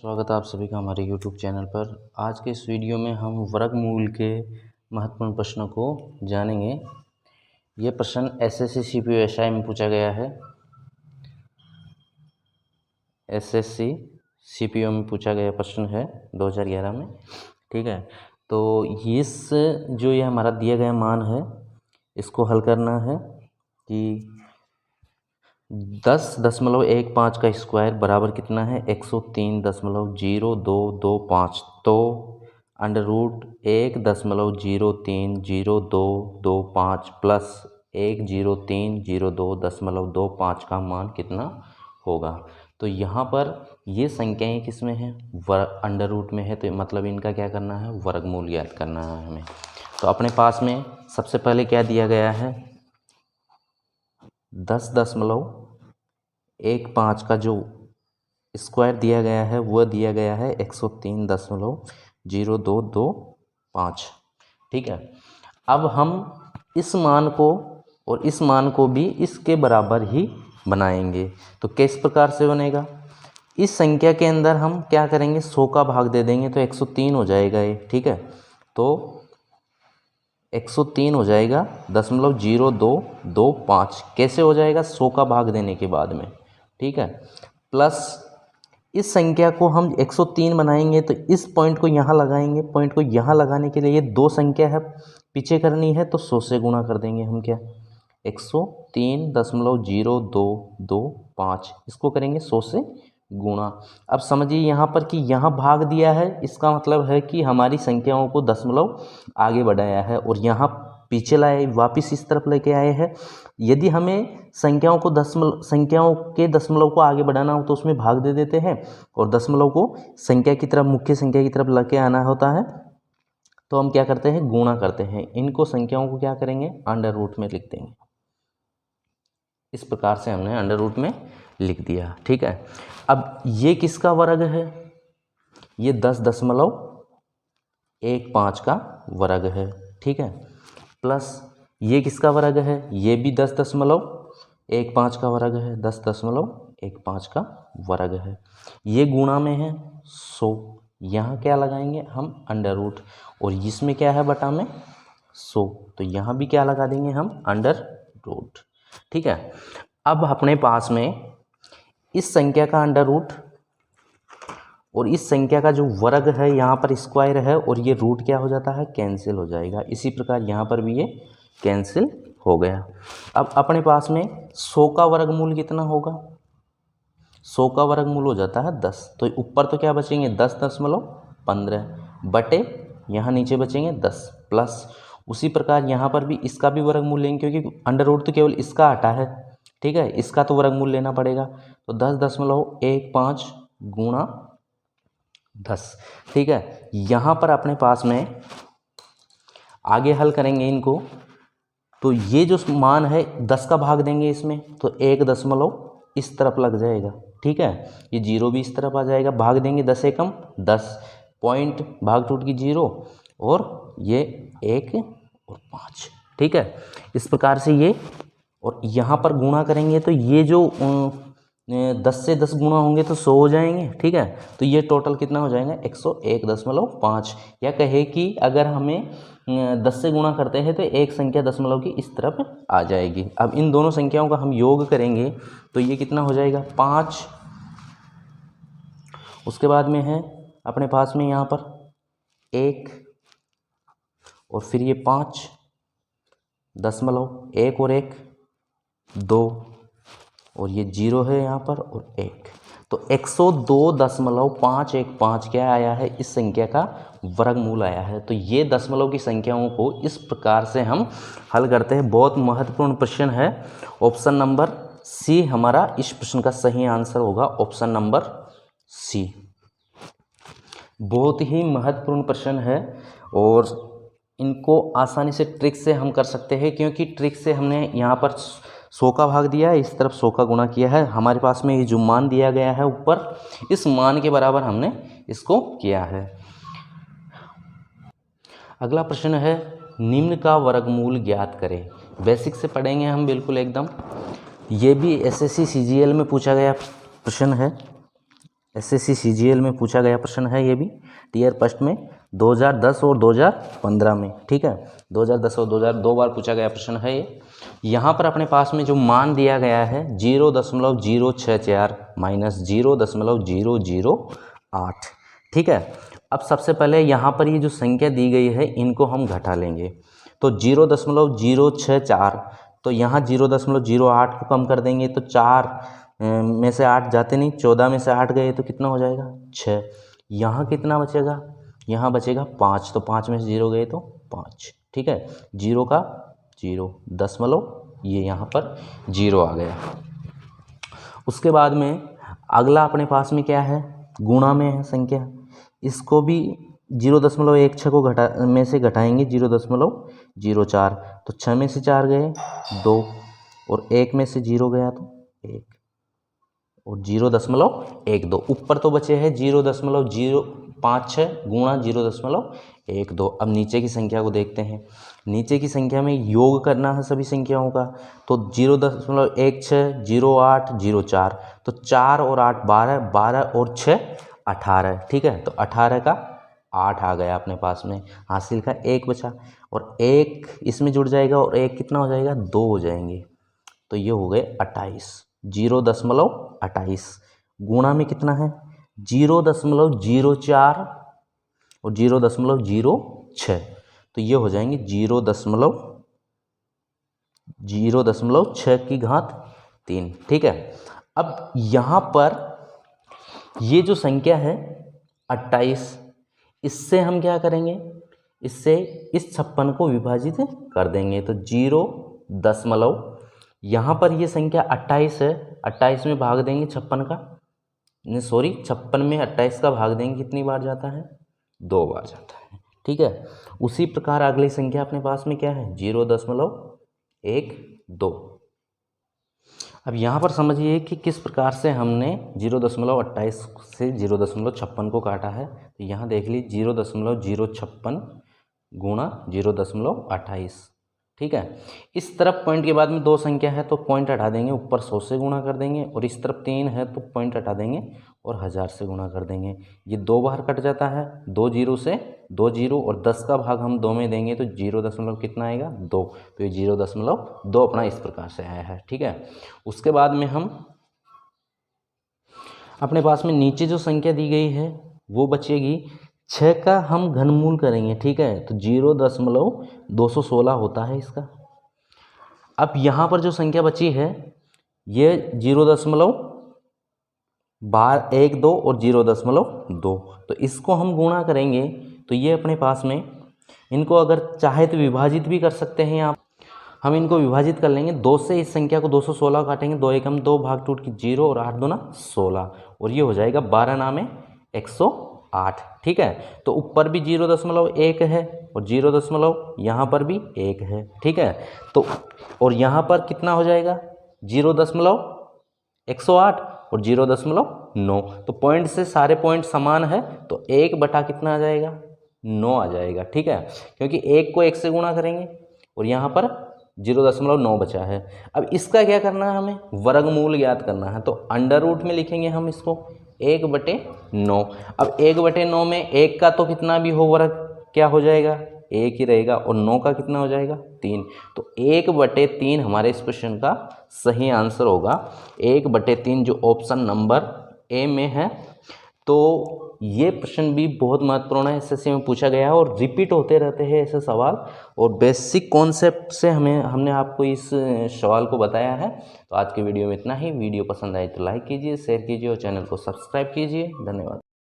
स्वागत है आप सभी का हमारे YouTube चैनल पर। आज के इस वीडियो में हम वर्गमूल के महत्वपूर्ण प्रश्नों को जानेंगे। ये प्रश्न एसएससी सीपीओ एसआई में पूछा गया है। एसएससी सीपीओ में पूछा गया प्रश्न है 2011 में। ठीक है, तो इस जो ये हमारा दिया गया मान है इसको हल करना है कि 10.15 का स्क्वायर बराबर कितना है 103.0225। तो अंडर रूट 1.030225 प्लस 10302.25 का मान कितना होगा। तो यहाँ पर ये संख्याएं किस में है, अंडर रूट में है, तो मतलब इनका क्या करना है, वर्गमूल ज्ञात करना है हमें। तो अपने पास में सबसे पहले क्या दिया गया है, 10.15 का जो स्क्वायर दिया गया है वह दिया गया है 103.0225। ठीक है, अब हम इस मान को और इस मान को भी इसके बराबर ही बनाएंगे। तो किस प्रकार से बनेगा, इस संख्या के अंदर हम क्या करेंगे, 100 का भाग दे देंगे तो 103 हो जाएगा ये। ठीक है, तो 103 हो जाएगा 0.0225। कैसे हो जाएगा, 100 का भाग देने के बाद में। ठीक है, प्लस इस संख्या को हम 103 बनाएंगे तो इस पॉइंट को यहाँ लगाएंगे। पॉइंट को यहाँ लगाने के लिए ये दो संख्या है पीछे करनी है तो 100 से गुणा कर देंगे हम। क्या 103.0225 इसको करेंगे 100 से गुणा। अब समझिए यहाँ पर कि यहाँ भाग दिया है, इसका मतलब है कि हमारी संख्याओं को दशमलव आगे बढ़ाया है और यहाँ पीछे लाए, वापस इस तरफ लेके आए हैं। यदि हमें संख्याओं के दशमलव को आगे बढ़ाना हो तो उसमें भाग दे देते हैं और दशमलव को संख्या की तरफ, मुख्य संख्या की तरफ लेके आना होता है तो हम क्या करते हैं, गुणा करते हैं। इनको संख्याओं को क्या करेंगे, अंडर रूट में लिख देंगे। इस प्रकार से हमने अंडर रूट में लिख दिया। ठीक है, अब ये किसका वर्ग है, ये 10.15 का वर्ग है। ठीक है, प्लस ये किसका वर्ग है, ये भी 10.15 का वर्ग है, 10.15 का वर्ग है। ये गुणा में है 100, यहाँ क्या लगाएंगे हम, अंडर रूट, और इसमें क्या है बटा में 100, तो यहाँ भी क्या लगा देंगे हम, अंडर रूट। ठीक है, अब अपने पास में इस संख्या का अंडर रूट और इस संख्या का जो वर्ग है, यहाँ पर स्क्वायर है और ये रूट क्या हो जाता है, कैंसिल हो जाएगा। इसी प्रकार यहाँ पर भी ये कैंसिल हो गया। अब अपने पास में 100 का वर्गमूल कितना होगा, 100 का वर्गमूल हो जाता है 10। तो ऊपर तो क्या बचेंगे 10.15 बटे यहाँ नीचे बचेंगे 10 प्लस उसी प्रकार यहाँ पर भी इसका भी वर्गमूल लेंगे क्योंकि अंडर रूट तो केवल इसका हटा है। ठीक है, इसका तो वर्गमूल लेना पड़ेगा, तो 10.15 गुणा 10। ठीक है, यहाँ पर अपने पास में आगे हल करेंगे इनको, तो ये जो मान है 10 का भाग देंगे इसमें तो 1 दशमलव इस तरफ लग जाएगा। ठीक है, ये 0 भी इस तरफ आ जाएगा, भाग देंगे 10 एकम 10, पॉइंट भाग टूट की 0 और ये 1 और 5। ठीक है, इस प्रकार से ये, और यहाँ पर गुणा करेंगे तो ये जो 10 से 10 गुणा होंगे तो 100 हो जाएंगे। ठीक है, तो ये टोटल कितना हो जाएगा 101.5। या कहे कि अगर हमें 10 से गुणा करते हैं तो एक संख्या दशमलव की इस तरफ आ जाएगी। अब इन दोनों संख्याओं का हम योग करेंगे तो ये कितना हो जाएगा 5। उसके बाद में है अपने पास में यहाँ पर 1 और फिर ये 5 दशमलव, 1 और 1 2 और ये 0 है यहाँ पर और 1, तो 102.515 क्या आया है, इस संख्या का वर्गमूल आया है। तो ये दशमलव की संख्याओं को इस प्रकार से हम हल करते हैं। बहुत महत्वपूर्ण प्रश्न है। ऑप्शन नंबर सी हमारा इस प्रश्न का सही आंसर होगा, ऑप्शन नंबर सी। बहुत ही महत्वपूर्ण प्रश्न है और इनको आसानी से ट्रिक से हम कर सकते हैं क्योंकि ट्रिक से हमने यहाँ पर 100 का भाग दिया है, इस तरफ 100 का गुणा किया है। हमारे पास में ये जो मान दिया गया है ऊपर, इस मान के बराबर हमने इसको किया है। अगला प्रश्न है, निम्न का वर्गमूल ज्ञात करें। बेसिक से पढ़ेंगे हम बिल्कुल एकदम। ये भी एसएससी सीजीएल में पूछा गया प्रश्न है। SSC CGL में पूछा गया प्रश्न है ये भी, टीयर फर्स्ट में 2010 और 2015 में, ठीक है। 2010 और 2000 दो बार पूछा गया प्रश्न है ये। यहाँ पर अपने पास में जो मान दिया गया है 0.064 माइनस 0.008, ठीक है। अब सबसे पहले यहाँ पर ये जो संख्या दी गई है इनको हम घटा लेंगे। तो 0.064, तो यहाँ 0.08 को कम कर देंगे तो 4 में से 8 जाते नहीं, 14 में से 8 गए तो कितना हो जाएगा 6। यहाँ कितना बचेगा, यहाँ बचेगा 5, तो 5 में से 0 गए तो 5, ठीक है। 0 का 0 दशमलव, ये यहाँ पर 0 आ गया। उसके बाद में अगला अपने पास में क्या है, गुणा में है संख्या, इसको भी 0.16 को में से घटाएंगे 0.04, तो 6 में से 4 गए 2 और 1 में से 0 गया तो 1 और 0.12। ऊपर तो बचे हैं 0.056 गुणा 0.12। अब नीचे की संख्या को देखते हैं। नीचे की संख्या में योग करना है सभी संख्याओं का, तो 0.16 08 04, तो 4 और 8 12, 12 और 6 18, ठीक है। तो 18 का 8 आ गया अपने पास में, हासिल का 1 बचा और 1 इसमें जुड़ जाएगा और 1 कितना हो जाएगा 2 हो जाएंगे, तो ये हो गए 28। 0.28 गुणा में कितना है 0.04 और 0.06, तो ये हो जाएंगे 0.06 की घात 3, ठीक है। अब यहाँ पर ये जो संख्या है 28, इससे हम क्या करेंगे, इससे इस 56 को विभाजित कर देंगे, तो 0. यहाँ पर ये संख्या 28 है, 28 में भाग देंगे 56 का, नहीं सॉरी 56 में 28 का भाग देंगे, कितनी बार जाता है 2 बार जाता है, ठीक है। उसी प्रकार अगली संख्या अपने पास में क्या है 0.12। अब यहाँ पर समझिए कि किस प्रकार से हमने 0.28 से 0.56 को काटा है। तो यहाँ देख लीजिए 0.056 गुणा 0.28, ठीक है। इस तरफ पॉइंट के बाद में 2 संख्या है तो पॉइंट हटा देंगे, ऊपर 100 से गुणा कर देंगे, और इस तरफ 3 है तो पॉइंट हटा देंगे और 1000 से गुणा कर देंगे। ये 2 बार कट जाता है, 2 जीरो से 2 जीरो, और 10 का भाग हम 2 में देंगे तो 0. कितना आएगा 2, तो ये 0.2 अपना इस प्रकार से आया है, ठीक है। उसके बाद में हम अपने पास में नीचे जो संख्या दी गई है वो बचेगी 6 का हम घनमूल करेंगे, ठीक है। तो 0.216 होता है इसका। अब यहाँ पर जो संख्या बची है ये 0.12 और 0.2, तो इसको हम गुणा करेंगे तो ये अपने पास में, इनको अगर चाहे तो विभाजित भी कर सकते हैं आप, हम इनको विभाजित कर लेंगे 2 से, इस संख्या को 216 काटेंगे, 2 एकम 2 भाग टूट की 0 और 8 दूना 16, और ये हो जाएगा 12 नामे 108, ठीक है। तो ऊपर भी 0.1 है और 0. यहाँ पर भी 1 है, ठीक है। तो और यहाँ पर कितना हो जाएगा 0.108 और 0.9, तो पॉइंट से सारे पॉइंट समान है, तो 1 बटा कितना आ जाएगा 9 आ जाएगा, ठीक है। क्योंकि 1 को 1 से गुणा करेंगे और यहाँ पर 0.9 बचा है। अब इसका क्या करना है, हमें वर्गमूल ज्ञात करना है, तो अंडर रूट में लिखेंगे हम इसको 1/9। अब 1/9 में 1 का तो कितना भी हो वर्ग क्या हो जाएगा 1 ही रहेगा, और 9 का कितना हो जाएगा 3, तो 1/3 हमारे इस क्वेश्चन का सही आंसर होगा 1/3, जो ऑप्शन नंबर ए में है। तो ये प्रश्न भी बहुत महत्वपूर्ण है, एसएससी में पूछा गया है और रिपीट होते रहते हैं ऐसे सवाल, और बेसिक कॉन्सेप्ट से हमने आपको इस सवाल को बताया है। तो आज के वीडियो में इतना ही। वीडियो पसंद आए तो लाइक कीजिए, शेयर कीजिए और चैनल को सब्सक्राइब कीजिए। धन्यवाद।